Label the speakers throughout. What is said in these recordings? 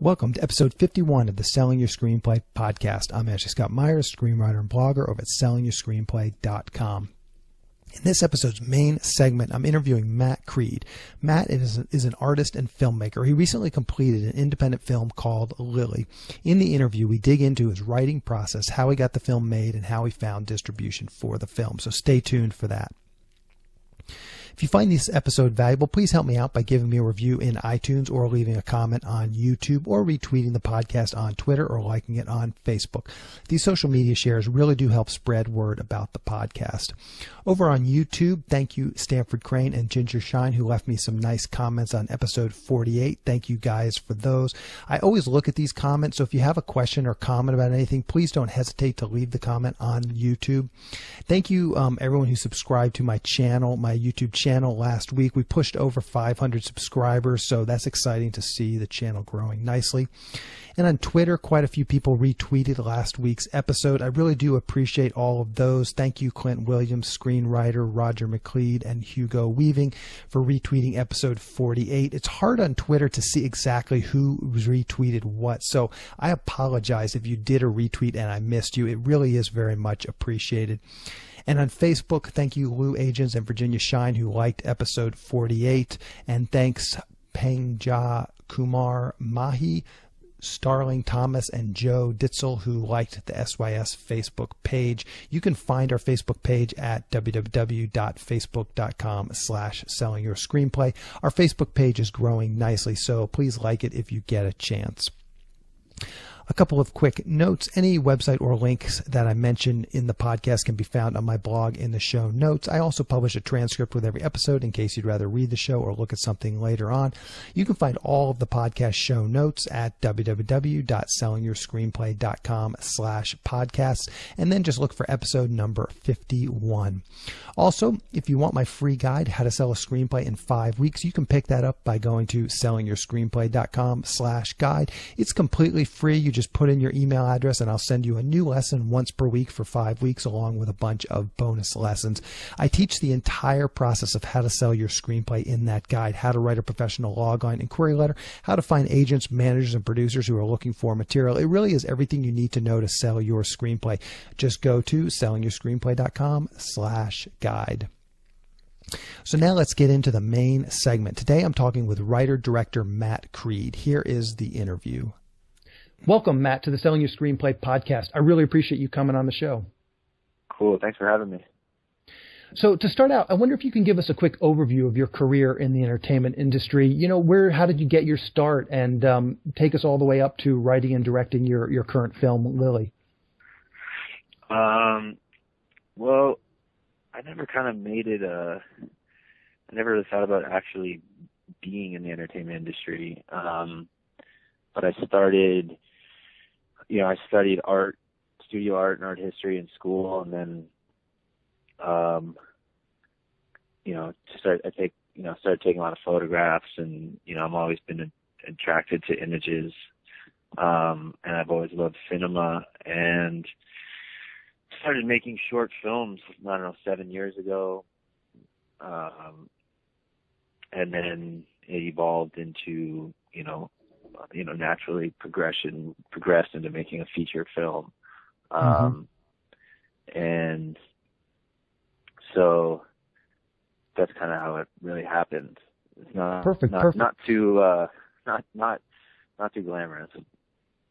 Speaker 1: Welcome to episode 51 of the Selling Your Screenplay podcast. I'm Ashley Scott Myers, screenwriter and blogger over at sellingyourscreenplay.com. In this episode's main segment, I'm interviewing Matt Creed. Matt is an artist and filmmaker. He recently completed an independent film called Lily. In the interview, we dig into his writing process, how he got the film made, and how he found distribution for the film. So stay tuned for that. If you find this episode valuable, please help me out by giving me a review in iTunes or leaving a comment on YouTube or retweeting the podcast on Twitter or liking it on Facebook. These social media shares really do help spread word about the podcast. Over on YouTube, thank you Stanford Crane and Ginger Shine who left me some nice comments on episode 48. Thank you guys for those. I always look at these comments, so if you have a question or comment about anything, please don't hesitate to leave the comment on YouTube. Thank you everyone who subscribed to my channel, my YouTube channel last week. We pushed over 500 subscribers, so that's exciting to see the channel growing nicely. And on Twitter, quite a few people retweeted last week's episode. I really do appreciate all of those. Thank you, Clint Williams, screenwriter, Roger McLeod, and Hugo Weaving for retweeting episode 48. It's hard on Twitter to see exactly who retweeted what, so I apologize if you did a retweet and I missed you. It really is very much appreciated. And on Facebook, thank you Lou Agents and Virginia Shine who liked episode 48. And thanks Pengja Kumar Mahi, Starling Thomas, and Joe Ditzel who liked the SYS Facebook page. You can find our Facebook page at www.facebook.com/sellingyourscreenplay. Our Facebook page is growing nicely, so please like it if you get a chance. A couple of quick notes. Any website or links that I mention in the podcast can be found on my blog in the show notes. I also publish a transcript with every episode in case you'd rather read the show or look at something later on. You can find all of the podcast show notes at www.sellingyourscreenplay.com/podcasts, and then just look for episode number 51. Also, if you want my free guide, How to Sell a Screenplay in 5 Weeks, you can pick that up by going to sellingyourscreenplay.com/guide. It's completely free. You just put in your email address and I'll send you a new lesson once per week for 5 weeks along with a bunch of bonus lessons. I teach the entire process of how to sell your screenplay in that guide, how to write a professional log-on inquiry letter, how to find agents, managers, and producers who are looking for material. It really is everything you need to know to sell your screenplay. Just go to sellingyourscreenplay.com/guide. So now let's get into the main segment. Today I'm talking with writer-director Matt Creed. Here is the interview. Welcome, Matt, to the Selling Your Screenplay podcast. I really appreciate you coming on the show.
Speaker 2: Cool. Thanks for having me.
Speaker 1: So to start out, I wonder if you can give us a quick overview of your career in the entertainment industry. You know, how did you get your start, and take us all the way up to writing and directing your current film, Lily?
Speaker 2: Well, I never kind of made it I never really thought about actually being in the entertainment industry. But I started, I studied studio art and art history in school, and then, started taking a lot of photographs, and, I've always been attracted to images, and I've always loved cinema, and started making short films, 7 years ago, and then it evolved into, naturally progressed into making a feature film. And so that's kind of how it really happened. It's not
Speaker 1: perfect.
Speaker 2: Not too glamorous.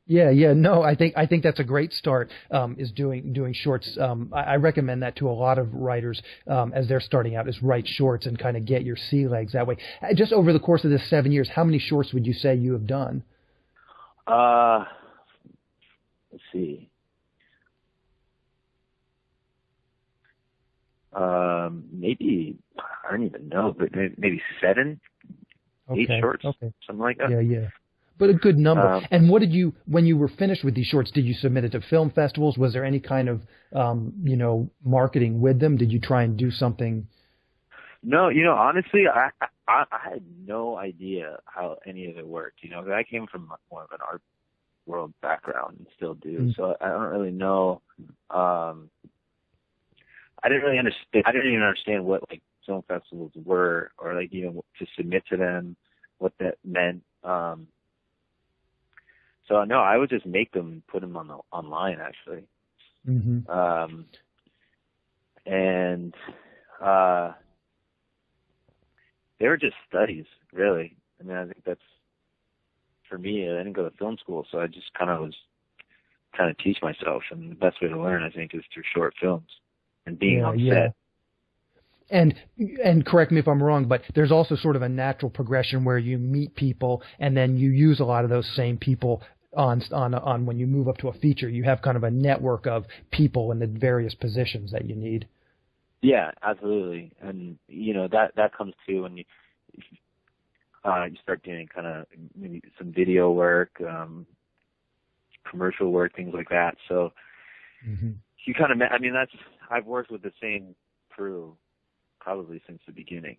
Speaker 1: Yeah. No, I think that's a great start, is doing shorts. I recommend that to a lot of writers, as they're starting out, is write shorts and kind of get your sea legs that way. Just over the course of this 7 years, how many shorts would you say you have done?
Speaker 2: Let's see. Maybe, I don't even know, but maybe 7, 8 shorts, something like that.
Speaker 1: Yeah. But a good number. And what did you, when you were finished with these shorts, did you submit it to film festivals? Was there any kind of, marketing with them? Did you try and do something?
Speaker 2: No, honestly, I had no idea how any of it worked. I came from more of an art world background and still do. So I don't really know. I didn't really understand. I didn't even understand what film festivals were, or to submit to them, what that meant. So no, I would just make them, put them online actually. And they were just studies, really. I mean, I think that's, for me, I didn't go to film school, so I just kind of teach myself. And the best way to learn, I think, is through short films and being on set.
Speaker 1: And correct me if I'm wrong, but there's also sort of a natural progression where you meet people and then you use a lot of those same people on when you move up to a feature. You have kind of a network of people in the various positions that you need.
Speaker 2: Yeah, absolutely. And that comes too when you start doing kind of maybe some video work, commercial work, things like that. So you kind of, I mean, I've worked with the same crew probably since the beginning.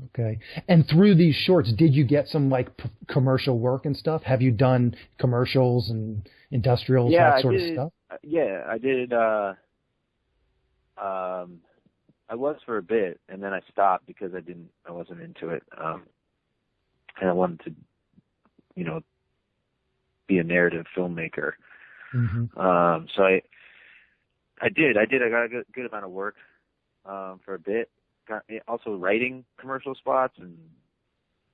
Speaker 1: Okay. And through these shorts, did you get some like commercial work and stuff? Have you done commercials and industrials, that sort of stuff?
Speaker 2: Yeah, I did. I was for a bit, and then I stopped because I wasn't into it. And I wanted to, be a narrative filmmaker. So I did. I got a good amount of work for a bit. Got also writing commercial spots and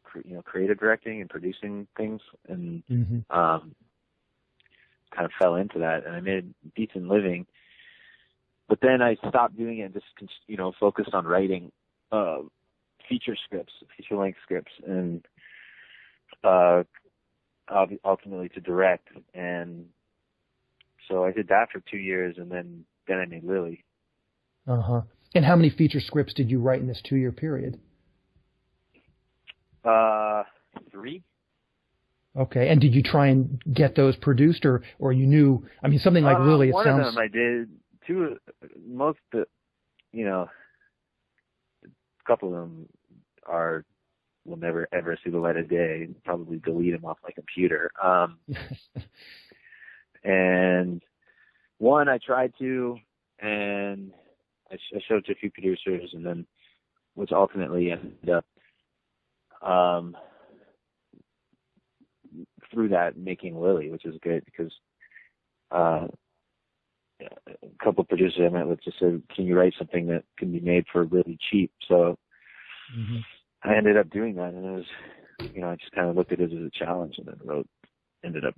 Speaker 2: creative directing and producing things, and kind of fell into that, and I made a decent living. But then I stopped doing it and just focused on writing feature length scripts, and ultimately to direct. And so I did that for 2 years, and then I made Lily.
Speaker 1: And how many feature scripts did you write in this 2-year period?
Speaker 2: 3.
Speaker 1: Okay. And did you try and get those produced, or you knew? I mean, something like Lily.
Speaker 2: One of them I did. Two, most, a couple of them will never ever see the light of day. Probably delete them off my computer. And one I tried to, and I showed it to a few producers, and then which ultimately ended up through that making Lily, which is good because a couple of producers I met with just said, "Can you write something that can be made for really cheap?" So I ended up doing that, and it was, I just kind of looked at it as a challenge, and then ended up,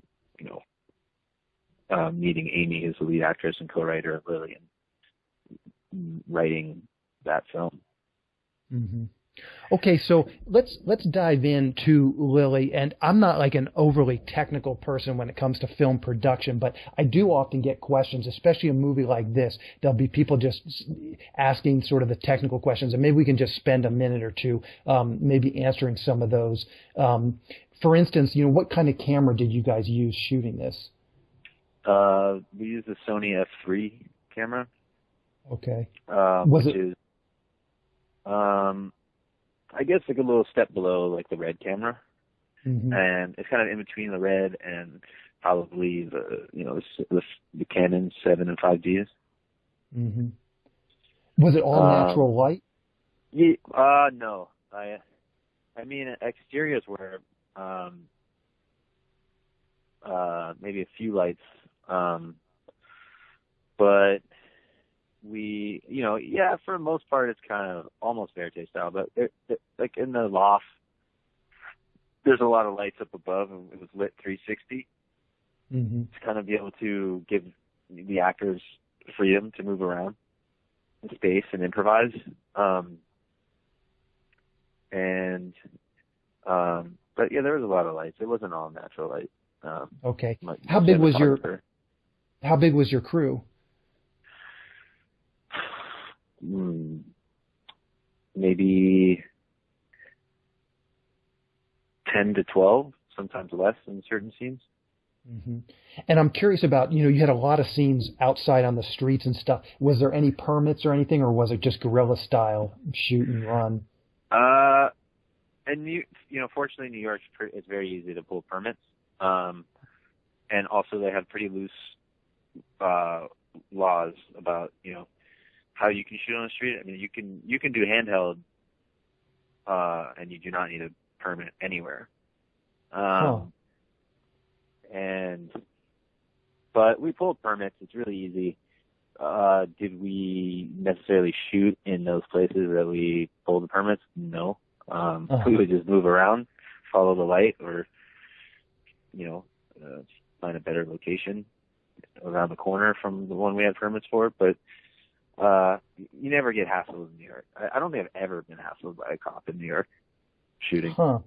Speaker 2: meeting Amy, who's the lead actress and co-writer of Lily, and writing that film.
Speaker 1: Okay, so let's dive into Lily. And I'm not like an overly technical person when it comes to film production, but I do often get questions, especially a movie like this. There'll be people just asking sort of the technical questions, and maybe we can just spend a minute or two maybe answering some of those. For instance, what kind of camera did you guys use shooting this?
Speaker 2: We used the Sony F3 camera.
Speaker 1: Okay.
Speaker 2: I guess like a little step below like the Red camera, and it's kind of in between the Red and probably the Canon 7 and 5Ds.
Speaker 1: Was it all natural light?
Speaker 2: Yeah, no. I mean exteriors were maybe a few lights, but we, for the most part, it's kind of almost Verite style, but like in the loft, there's a lot of lights up above, and it was lit 360 to kind of be able to give the actors freedom to move around in space and improvise. But yeah, there was a lot of lights. It wasn't all natural light.
Speaker 1: Okay. How big was your crew?
Speaker 2: Maybe 10 to 12, sometimes less in certain scenes.
Speaker 1: And I'm curious about, you had a lot of scenes outside on the streets and stuff. Was there any permits or anything, or was it just guerrilla style shoot and run?
Speaker 2: And fortunately, New York, it's very easy to pull permits. And also they have pretty loose laws about, how you can shoot on the street. I mean, you can do handheld, and you do not need a permit anywhere. But we pulled permits. It's really easy. Did we necessarily shoot in those places that we pulled the permits? No. We would just move around, follow the light, or, find a better location around the corner from the one we had permits for. But you never get hassled in New York. I don't think I've ever been hassled by a cop in New York shooting.
Speaker 1: Huh.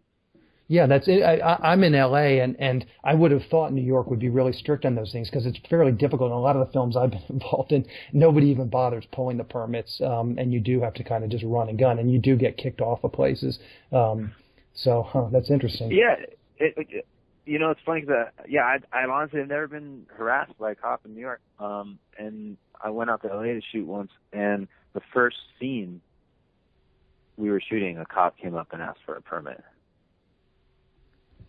Speaker 1: Yeah, that's it. I'm in LA, and I would have thought New York would be really strict on those things because it's fairly difficult. In a lot of the films I've been involved in, nobody even bothers pulling the permits, and you do have to kind of just run and gun, and you do get kicked off of places. That's interesting.
Speaker 2: Yeah, it's funny because I honestly have never been harassed by a cop in New York. And I went out to LA to shoot once, and the first scene we were shooting, a cop came up and asked for a permit.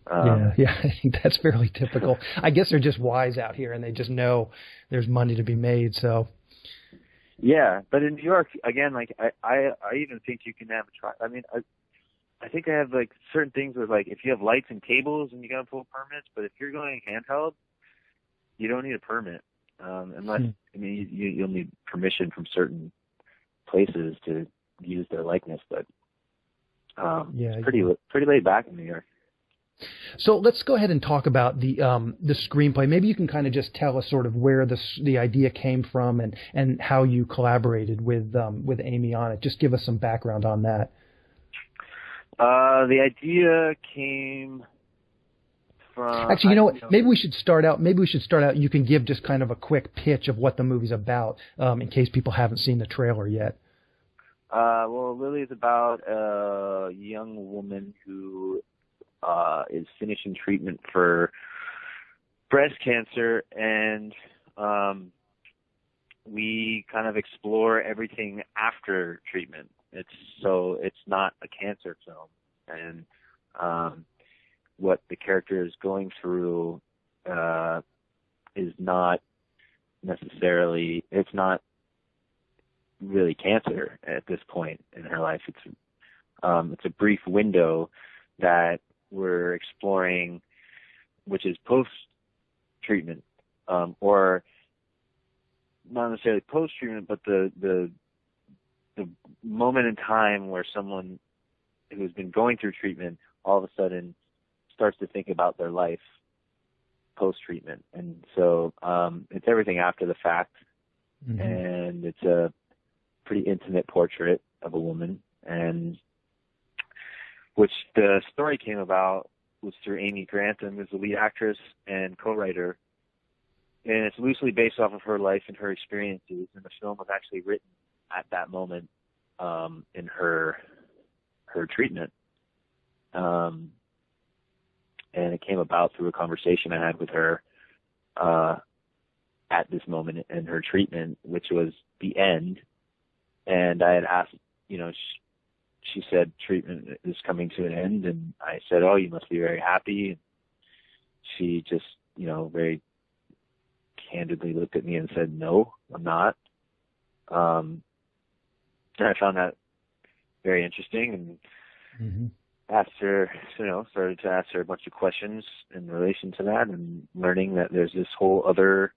Speaker 1: I think that's fairly typical. I guess they're just wise out here, and they just know there's money to be made. So,
Speaker 2: yeah, but in New York, again, like I even think you can have a try. I mean, I think they have like certain things with like if you have lights and cables and you gotta pull permits, but if you're going handheld, you don't need a permit unless you'll need permission from certain places to use their likeness. But it's pretty laid back in New York.
Speaker 1: So let's go ahead and talk about the screenplay. Maybe you can kind of just tell us sort of where the idea came from and how you collaborated with Amy on it. Just give us some background on that.
Speaker 2: The idea came from.
Speaker 1: Actually, you know what? Maybe we should start out. You can give just kind of a quick pitch of what the movie's about, in case people haven't seen the trailer yet.
Speaker 2: Well, Lily's about a young woman who is finishing treatment for breast cancer, and we kind of explore everything after treatment. It's not a cancer film, and what the character is going through is not necessarily. It's not really cancer at this point in her life. It's a brief window that we're exploring, which is post-treatment, or not necessarily post-treatment, but the moment in time where someone who's been going through treatment all of a sudden starts to think about their life post-treatment. And so it's everything after the fact, and it's a pretty intimate portrait of a woman, and which the story came about was through Amy Grantham, who's the lead actress and co-writer. And it's loosely based off of her life and her experiences. And the film was actually written at that moment in her treatment. And it came about through a conversation I had with her at this moment in her treatment, which was the end. And I had asked, she said treatment is coming to an end, and I said, "Oh, you must be very happy." And she just, very candidly looked at me and said, "No, I'm not." And I found that very interesting, and asked her, started to ask her a bunch of questions in relation to that, and learning that there's this whole other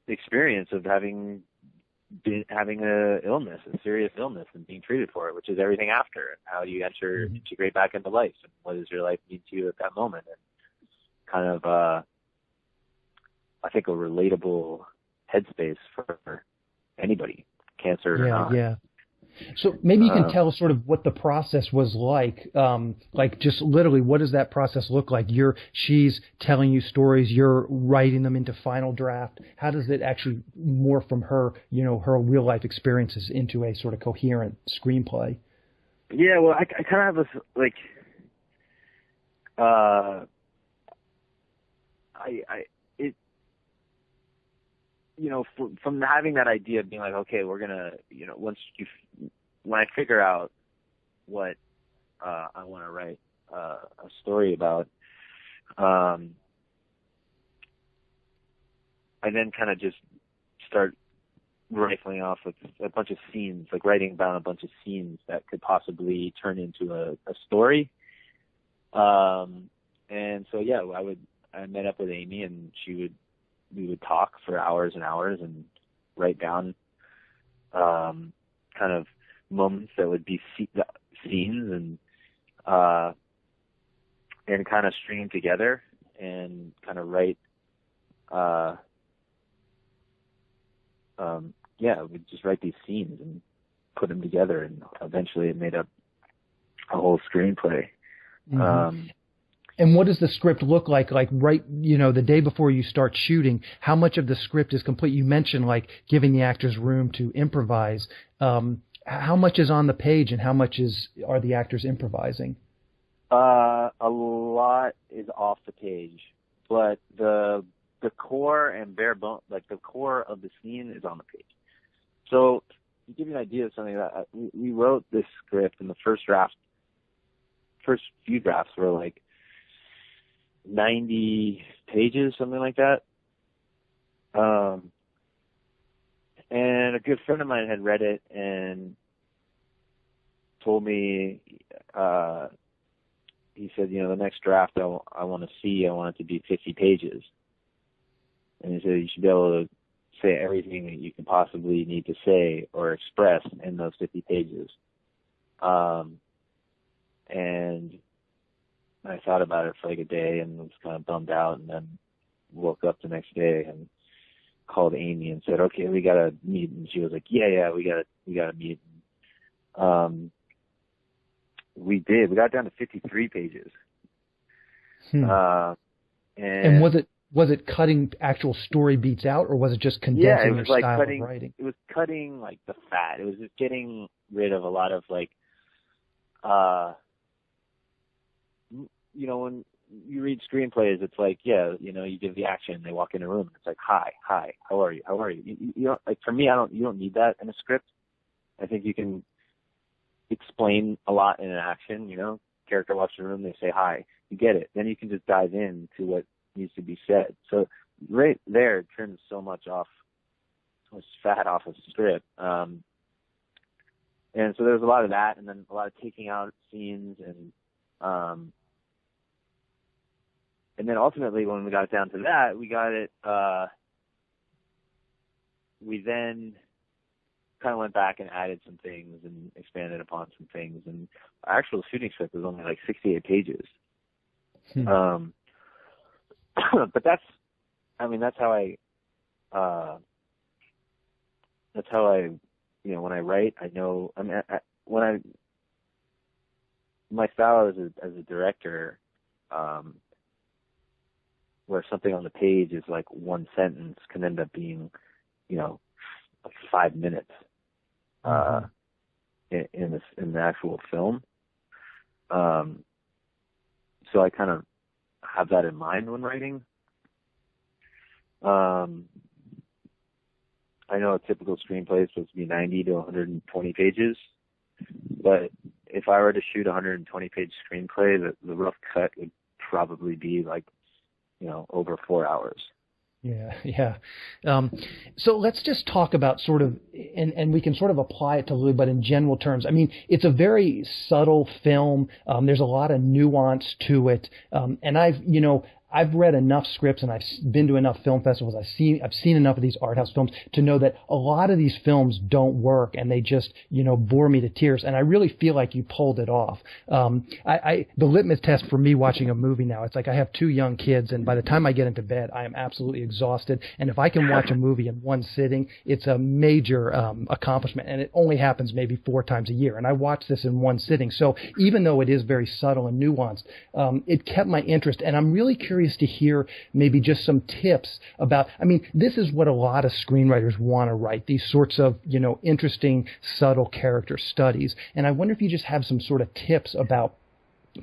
Speaker 2: experience of having a illness, a serious illness, and being treated for it, which is everything after, and how you integrate back into life, and what does your life mean to you at that moment, and kind of, I think, a relatable headspace for anybody, cancer or not. Yeah.
Speaker 1: So maybe you can tell us sort of what the process was like just literally, what does that process look like? She's telling you stories, you're writing them into final draft. How does it actually morph from her, her real life experiences into a sort of coherent screenplay?
Speaker 2: Yeah, well, I kind of have this, like, from having that idea of being like, okay, we're gonna, when I figure out what I want to write a story about, I then kind of just start rifling off with a bunch of scenes, like writing down a bunch of scenes that could possibly turn into a story. And so, yeah, I met up with Amy, and we would talk for hours and hours and write down, kind of moments that would be scenes, and kind of string them together and kind of write, we'd just write these scenes and put them together, and eventually it made up a whole screenplay.
Speaker 1: Mm-hmm. And what does the script look like? Like right, the day before you start shooting, how much of the script is complete? You mentioned like giving the actors room to improvise. How much is on the page, and how much are the actors improvising?
Speaker 2: A lot is off the page, but the core and bare bone, like the core of the scene, is on the page. So to give you an idea of something, that we wrote this script, in the first few drafts were like 90 pages, something like that. And a good friend of mine had read it and told me, he said, the next draft I want it to be 50 pages. And he said, you should be able to say everything that you can possibly need to say or express in those 50 pages. And I thought about it for like a day and was kind of bummed out, and then woke up the next day and called Amy and said, okay, we gotta meet. And she was like, yeah, we gotta meet. We did. We got down to 53 pages.
Speaker 1: And was it cutting actual story beats out, or was it just condensing your style of writing?
Speaker 2: It was cutting like the fat. It was just getting rid of a lot of like, when you read screenplays, it's like, you give the action, they walk in a room, it's like, hi, how are you? You don't, like, for me, you don't need that in a script. I think you can explain a lot in an action, character walks in a room, they say hi, you get it. Then you can just dive into what needs to be said. So right there, it trims so much fat off of the script. And so there's a lot of that, and then a lot of taking out scenes, and then ultimately, when we got down to that, we got it, we then kind of went back and added some things and expanded upon some things. And our actual shooting script was only like 68 pages. But that's how I, when I write, I know, my style as a director, where something on the page is like one sentence can end up being, like 5 minutes, in the actual film. So I kind of have that in mind when writing. I know a typical screenplay is supposed to be 90 to 120 pages, but if I were to shoot a 120-page screenplay, the rough cut would probably be like, over 4 hours.
Speaker 1: Yeah. So let's just talk about sort of, and we can sort of apply it to Lily, but in general terms. I mean, it's a very subtle film. There's a lot of nuance to it. And I've read enough scripts, and I've been to enough film festivals. I've seen enough of these art house films to know that a lot of these films don't work, and they just, bore me to tears. And I really feel like you pulled it off. The litmus test for me watching a movie now, it's like I have 2 young kids, and by the time I get into bed, I am absolutely exhausted. And if I can watch a movie in one sitting, it's a major accomplishment. And it only happens maybe 4 times a year. And I watched this in one sitting. So even though it is very subtle and nuanced, it kept my interest. And I'm really curious to hear maybe just some tips about, this is what a lot of screenwriters want to write, these sorts of, interesting, subtle character studies. And I wonder if you just have some sort of tips about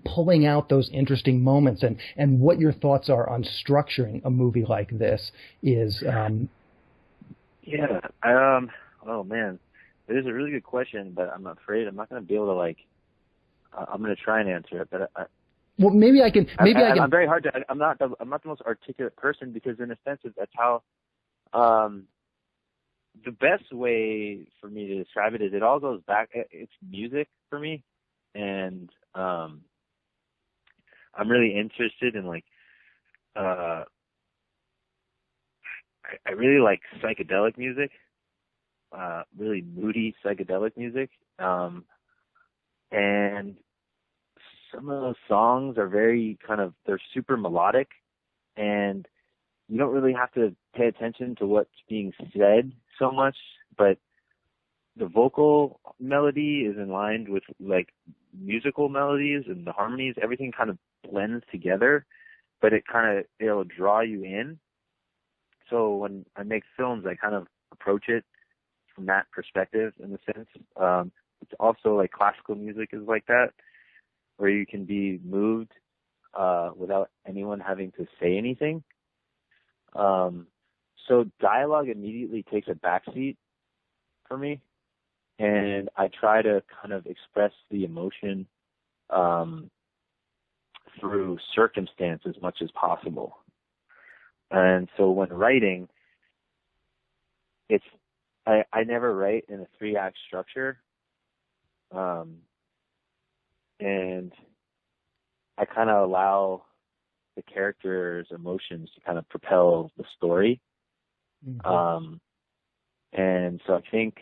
Speaker 1: pulling out those interesting moments and what your thoughts are on structuring a movie like this is.
Speaker 2: Oh man, it is a really good question, but I'm afraid I'm not going to be able to I'm going to try and answer it, but
Speaker 1: well, maybe I can.
Speaker 2: I'm very hard to. I'm not the most articulate person, because in a sense that's how. The best way for me to describe it is it all goes back. It's music for me, and I I'm really interested in like, I really like psychedelic music, really moody psychedelic music. And some of those songs are very they're super melodic, and you don't really have to pay attention to what's being said so much, but the vocal melody is in line with like musical melodies, and the harmonies, everything kind of blends together, but it'll draw you in. So when I make films, I kind of approach it from that perspective in a sense. It's also like classical music is like that, where you can be moved without anyone having to say anything. So dialogue immediately takes a backseat for me, and I try to kind of express the emotion through circumstance as much as possible. And so when writing, I never write in a 3-act structure, and I kind of allow the character's emotions to kind of propel the story. Mm-hmm. And so I think,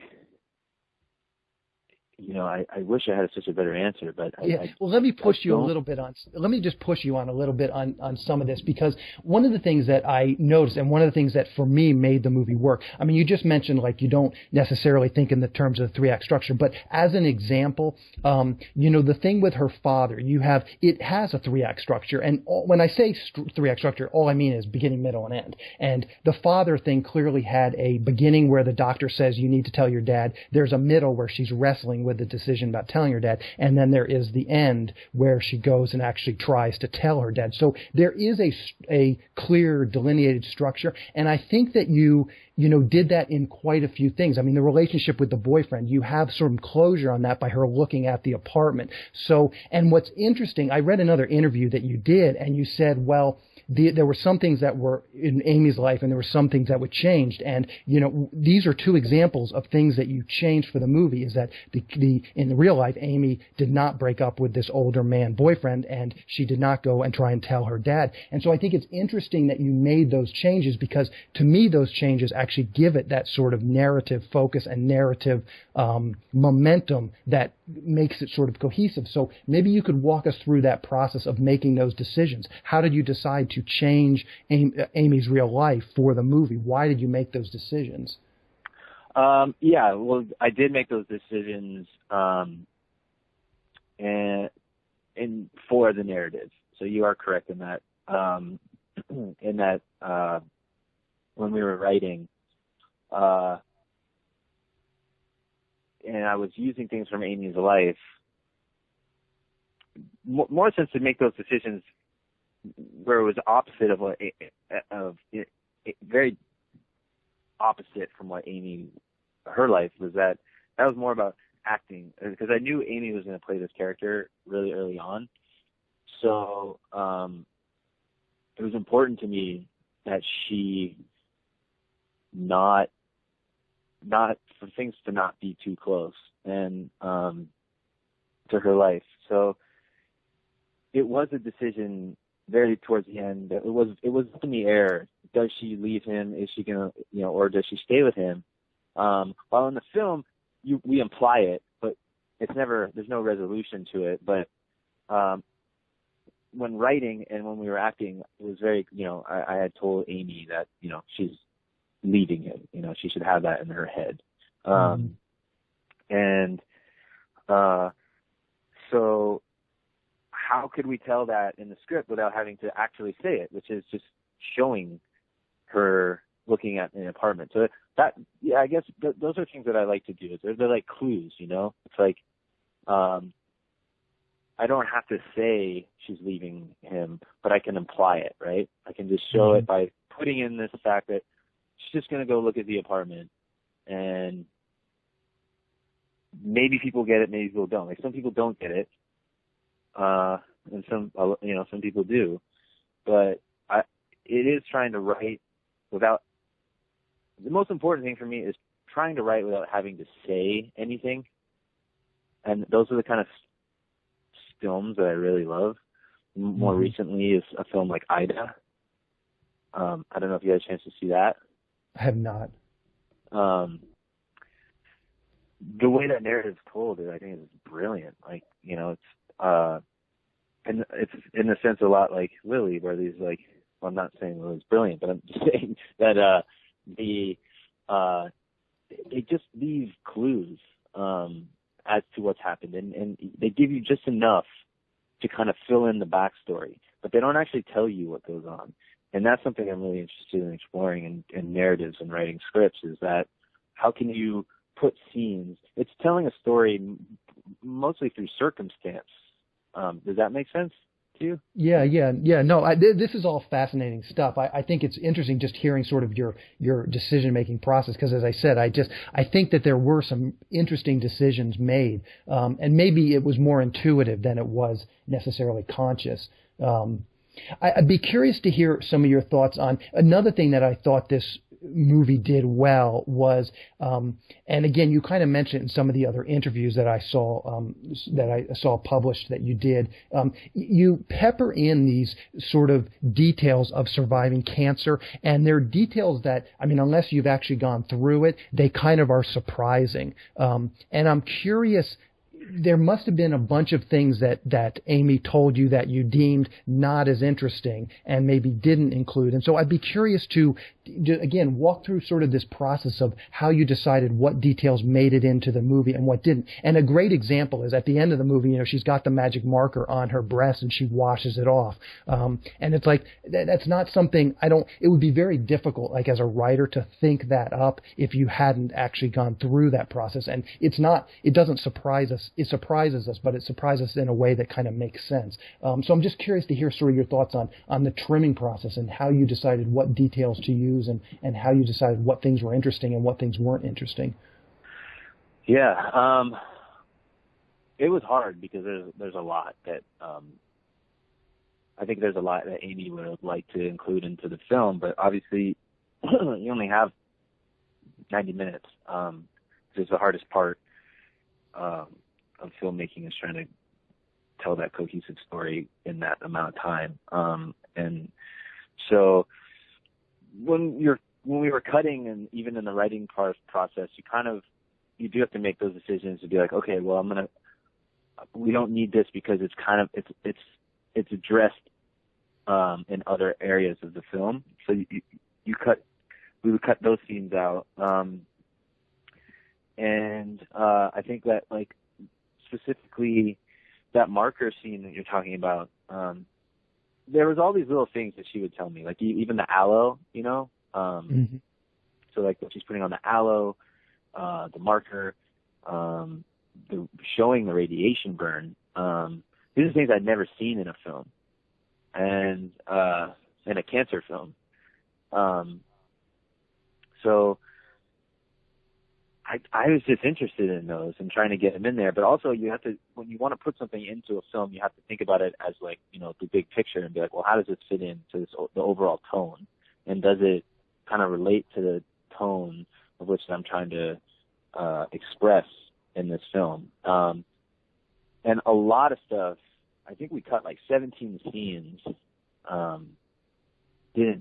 Speaker 2: I wish I had such a better answer, but
Speaker 1: well, let me push you a little bit on. Let me just push you on a little bit on some of this, because one of the things that I noticed, and one of the things that for me made the movie work. I mean, you just mentioned like you don't necessarily think in the terms of the 3-act structure, but as an example, the thing with her father, it has a 3-act structure, and when I say 3-act structure, all I mean is beginning, middle, and end. And the father thing clearly had a beginning where the doctor says you need to tell your dad. There's a middle where she's wrestling with the decision about telling her dad, and then there is the end where she goes and actually tries to tell her dad. So there is a clear delineated structure, and I think that you did that in quite a few things. I mean, the relationship with the boyfriend, you have some closure on that by her looking at the apartment. So, and what's interesting, I read another interview that you did, and you said, well, there were some things that were in Amy's life, and there were some things that were changed. And, these are two examples of things that you changed for the movie, is that in the real life, Amy did not break up with this older man boyfriend, and she did not go and try and tell her dad. And so I think it's interesting that you made those changes, because to me, those changes actually give it that sort of narrative focus and narrative momentum that makes it sort of cohesive. So maybe you could walk us through that process of making those decisions. How did you decide to change Amy's real life for the movie? Why did you make those decisions?
Speaker 2: Yeah, well, I did make those decisions and for the narrative. So you are correct in that. When we were writing, and I was using things from Amy's life, more sense to make those decisions where it was opposite very opposite from what her life was. That was more about acting, because I knew Amy was going to play this character really early on. So it was important to me that she for things to not be too close and to her life. So it was a decision very towards the end. It was up in the air. Does she leave him? Is she gonna, or does she stay with him? While in the film, we imply it, but there's no resolution to it. But when writing and when we were acting, it was very, I had told Amy that, she's leaving him. She should have that in her head. So how could we tell that in the script without having to actually say it, which is just showing her looking at an apartment. So I guess those are things that I like to do. They're like clues, It's like, I don't have to say she's leaving him, but I can imply it, right? I can just show it by putting in this fact that she's just going to go look at the apartment, and maybe people get it, maybe people don't. Like, some people don't get it, and some people do. But it is trying to write without. The most important thing for me is trying to write without having to say anything, and those are the kind of films that I really love. more recently is a film like Ida. I don't know if you had a chance to see that.
Speaker 1: I have not.
Speaker 2: The way that narrative's told, I think, is brilliant. Like, you know, and it's in a sense a lot like Lily, where these well, I'm not saying Lily's brilliant, but I'm just saying that it just leaves clues as to what's happened, and they give you just enough to kind of fill in the backstory, but they don't actually tell you what goes on. And that's something I'm really interested in exploring in narratives and writing scripts, is that how can you put scenes? It's telling a story mostly through circumstance. Does that make sense to you?
Speaker 1: Yeah. No, this is all fascinating stuff. I think it's interesting just hearing sort of your decision-making process, because as I said, I think that there were some interesting decisions made, and maybe it was more intuitive than it was necessarily conscious. I'd be curious to hear some of your thoughts on another thing that I thought this movie did well was, and again, you kind of mentioned in some of the other interviews that I saw published that you did, you pepper in these sort of details of surviving cancer, and they're details that, I mean, unless you've actually gone through it, they kind of are surprising. And I'm curious, there must have been a bunch of things that Amy told you that you deemed not as interesting and maybe didn't include. And so I'd be curious to, again, walk through sort of this process of how you decided what details made it into the movie and what didn't. And a great example is at the end of the movie, you know, she's got the magic marker on her breast and she washes it off. And it's like, that's not something it would be very difficult, like as a writer, to think that up if you hadn't actually gone through that process. And it doesn't surprise us. It surprises us, but it surprises us in a way that kind of makes sense. So I'm just curious to hear sort of your thoughts on the trimming process and how you decided what details to use and how you decided what things were interesting and what things weren't interesting.
Speaker 2: Yeah, it was hard because there's a lot that I think there's a lot that Amy would have liked to include into the film, but obviously you only have 90 minutes. It's the hardest part of filmmaking, is trying to tell that cohesive story in that amount of time. And so when we were cutting, and even in the writing process, you do have to make those decisions to be like, okay, well, we don't need this because it's addressed in other areas of the film. So we would cut those scenes out. And I think that, like, specifically that marker scene that you're talking about, there was all these little things that she would tell me, like even the aloe, you know? So like what she's putting on the aloe, the marker, showing the radiation burn. These are things I'd never seen in a film, and in a cancer film. So I was just interested in those and trying to get them in there. But also, you have to, when you want to put something into a film, you have to think about it as, like, you know, the big picture and be like, well, how does it fit into the overall tone? And does it kind of relate to the tone of which I'm trying to express in this film? And a lot of stuff, I think we cut like 17 scenes. We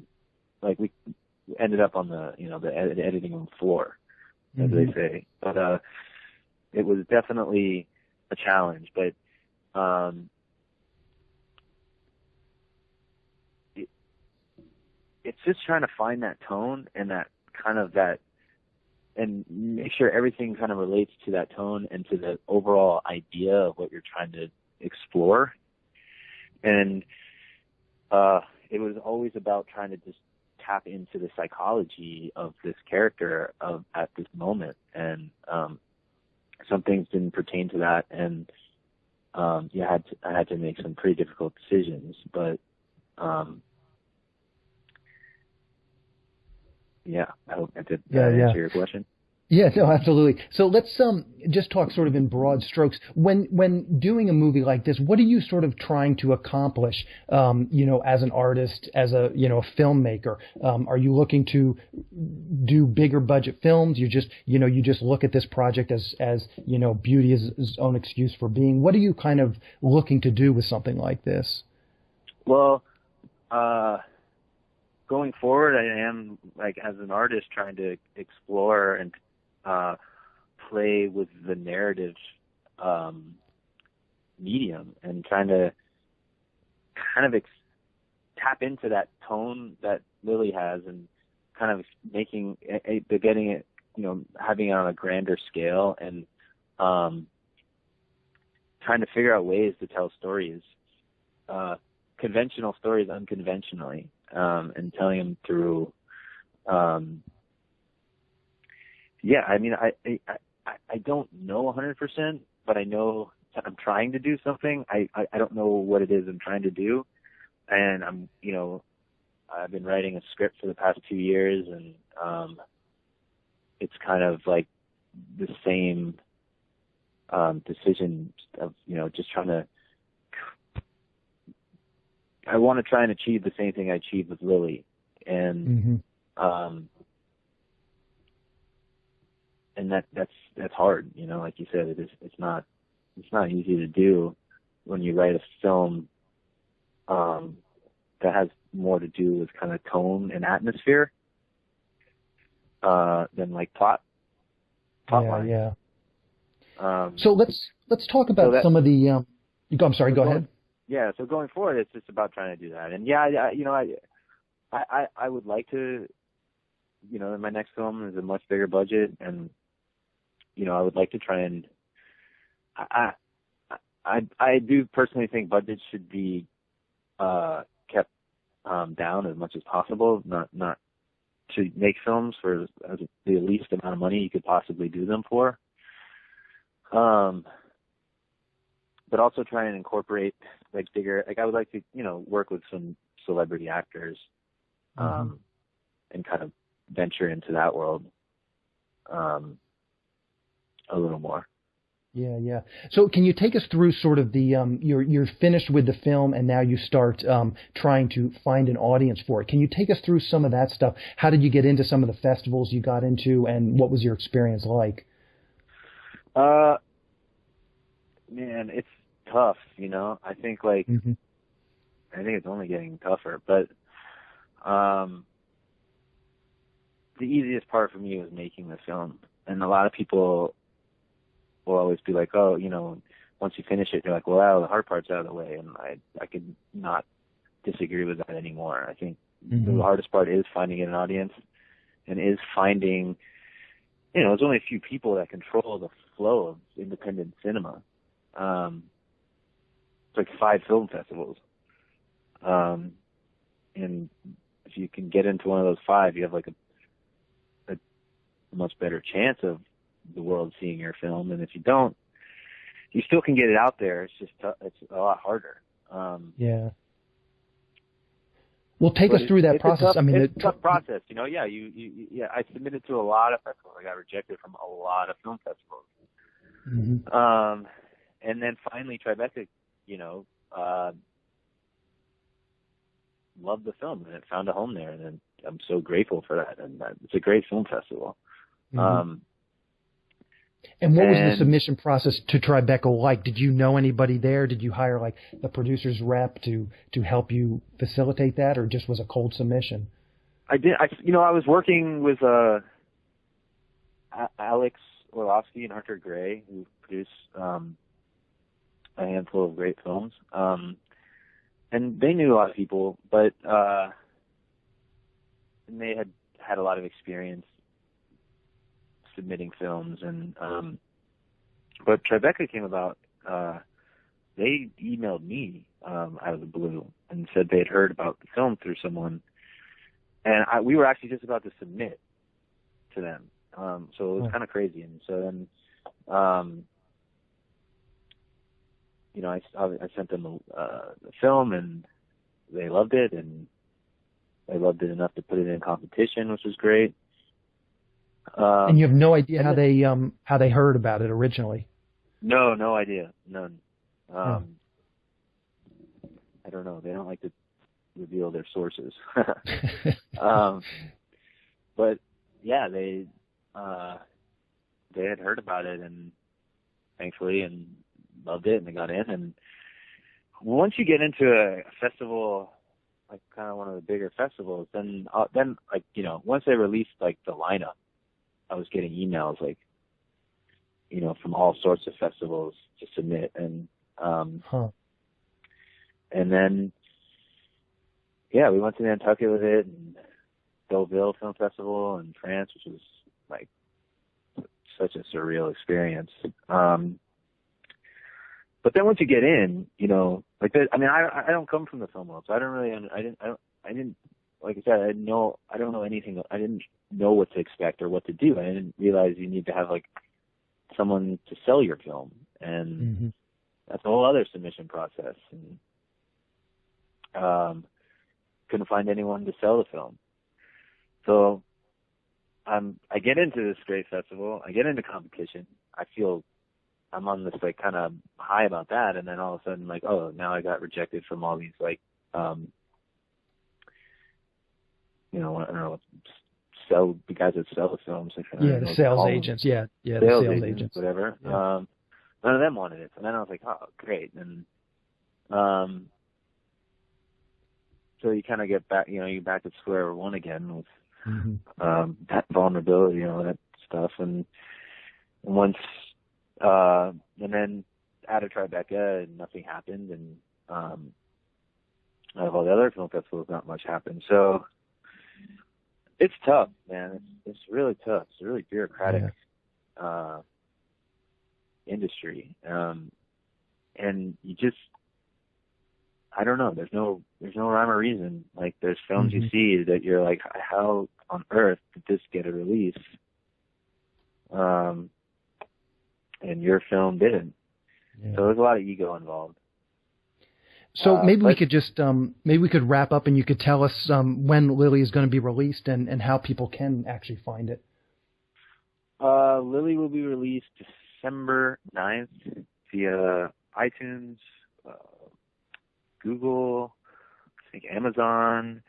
Speaker 2: ended up on the editing room floor, as they say. But it was definitely a challenge. But it's just trying to find that tone and that kind of and make sure everything kind of relates to that tone and to the overall idea of what you're trying to explore. And it was always about trying to just tap into the psychology of this character at this moment. And some things didn't pertain to that, and I had to make some pretty difficult decisions. But I hope that did answer your question.
Speaker 1: Yeah, no, absolutely. So let's just talk sort of in broad strokes. When doing a movie like this, what are you sort of trying to accomplish, as an artist, as a, filmmaker? Are you looking to do bigger budget films? You just look at this project as beauty is its own excuse for being. What are you kind of looking to do with something like this?
Speaker 2: Well, going forward, I am, like, as an artist, trying to explore and play with the narrative medium, and trying to kind of tap into that tone that Lily has, and kind of getting it, having it on a grander scale, and trying to figure out ways to tell stories, conventional stories unconventionally, and telling them through, I mean, I don't know 100%, but I know I'm trying to do something. I don't know what it is I'm trying to do. And I've been writing a script for the past 2 years, and it's kind of like the same decision of, just trying to, I want to try and achieve the same thing I achieved with Lily. And, and that's hard, like you said, it's not easy to do when you write a film, that has more to do with kind of tone and atmosphere, than like plot line.
Speaker 1: Yeah.
Speaker 3: So let's talk about some of the. I'm sorry. Go ahead.
Speaker 2: Yeah. So going forward, it's just about trying to do that. And I would like to, my next film is a much bigger budget, and I would like to try and. I do personally think budgets should be kept down as much as possible. Not to make films for the least amount of money you could possibly do them for. But also try and incorporate like bigger, like I would like to, work with some celebrity actors, and kind of venture into that world, a little more.
Speaker 3: Yeah. So can you take us through sort of the, you're finished with the film and now you start trying to find an audience for it. Can you take us through some of that stuff? How did you get into some of the festivals you got into, and what was your experience like?
Speaker 2: Man, it's tough, I think I think it's only getting tougher, but the easiest part for me was making the film. And a lot of people will always be like, oh, once you finish it, you're like, well, the hard part's out of the way. And I could not disagree with that anymore. I think the hardest part is finding an audience, and is finding, there's only a few people that control the flow of independent cinema. It's like 5 film festivals. And if you can get into one of those 5, you have like a much better chance of the world seeing your film. And if you don't, you still can get it out there. It's just it's a lot harder.
Speaker 3: Well, take us through that process.
Speaker 2: It's a tough process. I submitted to a lot of festivals. I got rejected from a lot of film festivals. And then finally Tribeca, loved the film, and it found a home there. And I'm so grateful for that. And it's a great film festival.
Speaker 3: And what was the submission process to Tribeca like? Did you know anybody there? Did you hire like the producer's rep to help you facilitate that, or just was a cold submission?
Speaker 2: I did. I was working with Alex Orlovsky and Hunter Gray, who produce a handful of great films. And they knew a lot of people, but and they had a lot of experience submitting films, and but Tribeca came about. They emailed me out of the blue and said they had heard about the film through someone, and we were actually just about to submit to them. So it was kind of crazy. And so then, I sent them the film, and they loved it, and they loved it enough to put it in competition, which was great.
Speaker 3: And you have no idea how they heard about it originally?
Speaker 2: No idea. None. I don't know. They don't like to reveal their sources. But yeah, they had heard about it, and thankfully, and loved it, and they got in, and once you get into a festival, like kind of one of the bigger festivals, then like, you know, once they released like the lineup, I was getting emails like, you know, from all sorts of festivals to submit, and and then yeah, we went to Nantucket with it, and Deauville Film Festival in France, which was like such a surreal experience. But then once you get in, you know, like I mean, I don't come from the film world, so I don't really, I didn't, like I said, I don't know anything. I didn't know what to expect or what to do. I didn't realize you need to have like someone to sell your film, and that's a whole other submission process. And couldn't find anyone to sell the film, so I get into this great festival. I get into competition. I feel I'm on this like kind of high about that, and then all of a sudden, like, oh, now I got rejected from all these like, you know, I don't know, the guys that sell the films. Like,
Speaker 3: the sales agents. The sales agents,
Speaker 2: whatever.
Speaker 3: Yeah.
Speaker 2: None of them wanted it, and then I was like, oh, great, and so you kind of get back, you know, you're back at square one again with that vulnerability, you know, that stuff, and once. And then out of Tribeca, nothing happened, and out of all the other film festivals, not much happened. So it's tough, man. It's really tough. It's a really bureaucratic industry, and you just, I don't know. There's no rhyme or reason. Like, there's films you see that you're like, how on earth did this get a release? And your film didn't. Yeah. So there's a lot of ego involved.
Speaker 3: So maybe we could just maybe we could wrap up, and you could tell us when Lily is going to be released and how people can actually find it.
Speaker 2: Lily will be released December 9th via iTunes, Google, I think Amazon,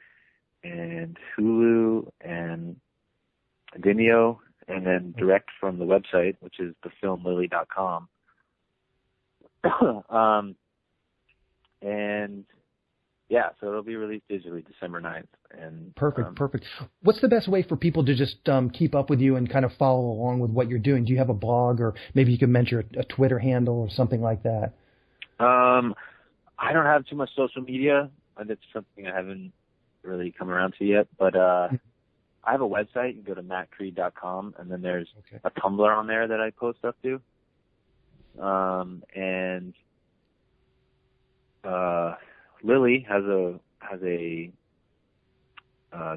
Speaker 2: and Hulu, and Vimeo. And then direct from the website, which is thefilmlily.com. And yeah, so it'll be released digitally December 9th. And
Speaker 3: Perfect. What's the best way for people to just keep up with you and kind of follow along with what you're doing? Do you have a blog, or maybe you can mention a Twitter handle or something like that?
Speaker 2: I don't have too much social media. That's something I haven't really come around to yet, but I have a website. You can go to mattcreed.com, and then there's a Tumblr on there that I post stuff to. And Lily has a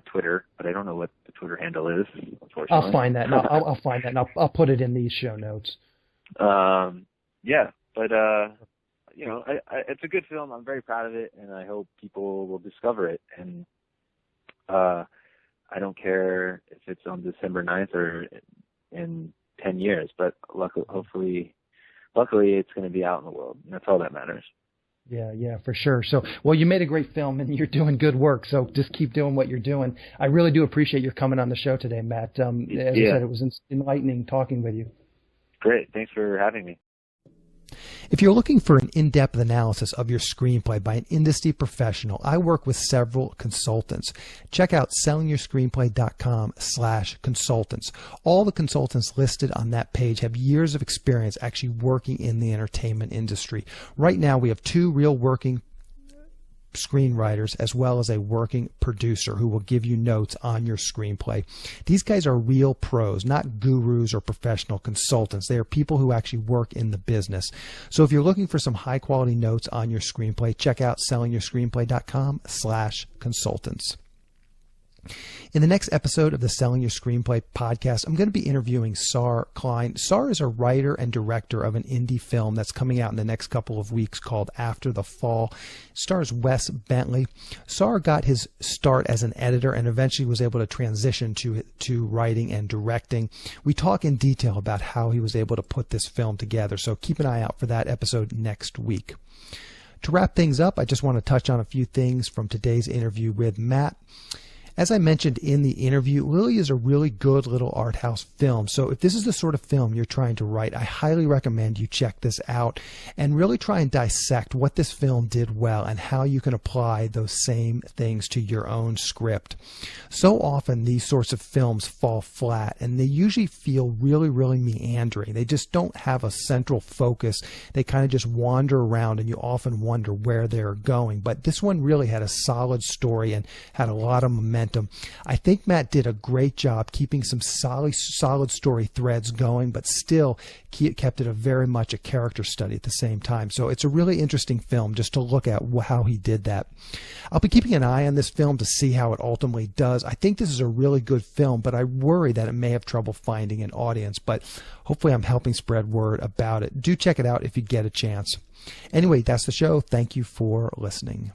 Speaker 2: Twitter, but I don't know what the Twitter handle is, unfortunately.
Speaker 3: I'll find that. I'll find that, and I'll put it in these show notes.
Speaker 2: Yeah, but you know, it's a good film. I'm very proud of it, and I hope people will discover it. And I don't care if it's on December 9th or in 10 years, but luckily it's going to be out in the world, and that's all that matters.
Speaker 3: Yeah, for sure. So, well, you made a great film, and you're doing good work, so just keep doing what you're doing. I really do appreciate your coming on the show today, Matt. As I said, it was enlightening talking with you.
Speaker 2: Great. Thanks for having me.
Speaker 1: If you're looking for an in-depth analysis of your screenplay by an industry professional, I work with several consultants. Check out sellingyourscreenplay.com/consultants. All the consultants listed on that page have years of experience actually working in the entertainment industry. Right now, we have 2 real working screenwriters as well as a working producer who will give you notes on your screenplay. These guys are real pros, not gurus or professional consultants. They are people who actually work in the business. So if you're looking for some high quality notes on your screenplay, check out sellingyourscreenplay.com/consultants. In the next episode of the Selling Your Screenplay podcast, I'm going to be interviewing Sar Klein. Sar is a writer and director of an indie film that's coming out in the next couple of weeks called After the Fall. It stars Wes Bentley. Sar got his start as an editor and eventually was able to transition to writing and directing. We talk in detail about how he was able to put this film together, so keep an eye out for that episode next week. To wrap things up, I just want to touch on a few things from today's interview with Matt. As I mentioned in the interview, Lily is a really good little art house film. So if this is the sort of film you're trying to write, I highly recommend you check this out and really try and dissect what this film did well and how you can apply those same things to your own script. So often these sorts of films fall flat, and they usually feel really, really meandering. They just don't have a central focus. They kind of just wander around, and you often wonder where they're going. But this one really had a solid story and had a lot of momentum. I think Matt did a great job keeping some solid story threads going, but still kept it very much a character study at the same time. So it's a really interesting film just to look at how he did that. I'll be keeping an eye on this film to see how it ultimately does. I think this is a really good film, but I worry that it may have trouble finding an audience, but hopefully I'm helping spread word about it. Do check it out if you get a chance. Anyway, that's the show. Thank you for listening.